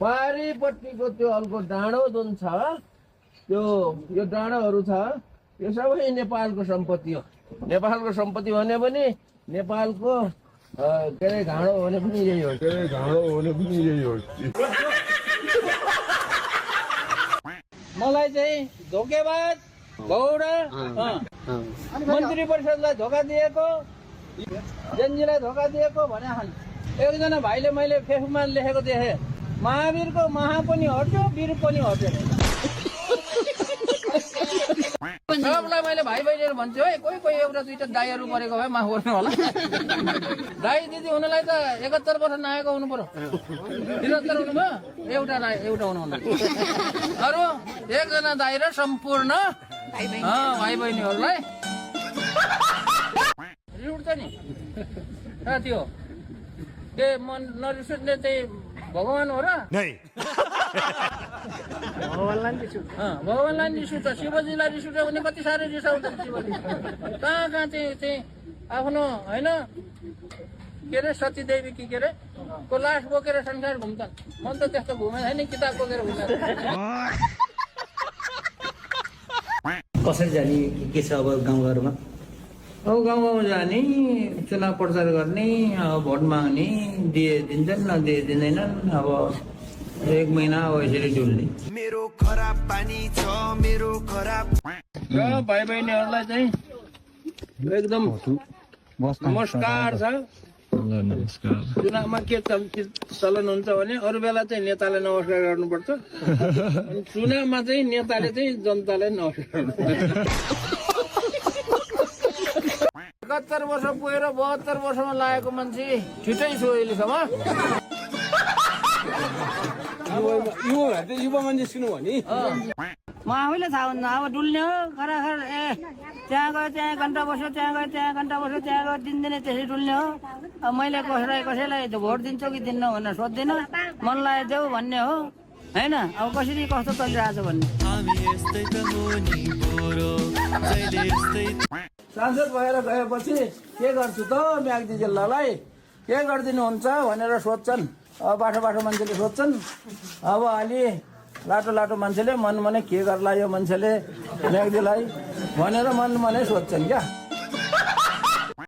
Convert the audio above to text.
पारिपट्टिको त्यो हलको डाँडो जुन छ त्यो यो डाँडोहरू छ यो सबै नेपालको सम्पत्ति हो। नेपालको सम्पत्ति भने पनि नेपालको के अरे घाँडो भने पनि यही हो। मलाई चाहिँ धोकेबाज गौडा मन्त्री परिषदलाई धोका दिएको जेनजीलाई धोका दिएको भने एकजना भाइले मैले फेसबुकमा लेखेको देखेँ, महावीरको महा पनि हट्यो वीर पनि हट्यो। सबलाई मैले भाइ बहिनीहरू भन्छु है, कोही कोही एउटा दुईटा दाईहरू परेको भए माफ गर्नु होला। दाई दिदी हुनलाई त 71 वर्ष नआएको हुनु पर्यो, 73 हुनुभयो, एउटा हुनुहुन्न। अरू एकजना दाई र सम्पूर्ण भाइ बहिनीहरूलाई रिस उठ्छ नि साथी हो। के मन नरिसुट्ने चाहिँ भगवान हो र? भगवानलाई रिस उठ्छ, शिवजीलाई रिस उठ्छ भने कति साह्रो रिसाउँछ शिवजी। कहाँ चाहिँ आफ्नो होइन के अरे सतीदेवी के अरे को लास बोकेर संसार घुम्छन्। मन त त्यस्तो घुमेको छैन, किताब बोकेर घुमेको। कसरी जाने के छ अब गाउँघरमा? अब गाउँ जाने, चुनाव प्रचार गर्ने, अब भोट माग्ने, दिन्छन् नदिए दिँदैनन्। अब 1 महिना अब यसरी डुल्ने। मेरो खराब पानी छ, मेरो खराब। र भाइ बहिनीहरूलाई चाहिँ एकदम नमस्कार छ। चुनावमा के चलन हुन्छ भने अरू बेला चाहिँ नेतालाई नमस्कार गर्नुपर्छ, चुनावमा चाहिँ नेताले चाहिँ जनतालाई नमस्कार गर्नुपर्छ। 71 वर्ष पुगेर 72 वर्षमा लागेको मान्छे छिटै छु अहिलेसम्म। युवा मान्छे सुन्नु भने म आफैले थाहा हुन्न। अब डुल्ने हो खराखर, त्यहाँ गयो त्यहाँ घन्टा बस्यो, त्यहाँ गयो त्यहाँ घन्टा बस्यो, त्यहाँ गयो दिनदिनै त्यसरी डुल्ने हो। अब मैले कसैलाई भोट दिन्छौ कि दिन्न भनेर सोध्दिनँ, मन लाग्यो देऊ भन्ने हो होइन। अब कसरी कस्तो चलिरहेको छ भन्ने। सांसद भएर गएपछि के गर्छु त म्याग्दी जिल्लालाई, के गरिदिनुहुन्छ भनेर सोध्छन्। अब बाठो मान्छेले सोध्छन्। अब अलि लाटो मान्छेले मन मनै के गर्ला यो मान्छेले म्याग्दीलाई भनेर मन मनै सोध्छन् क्या।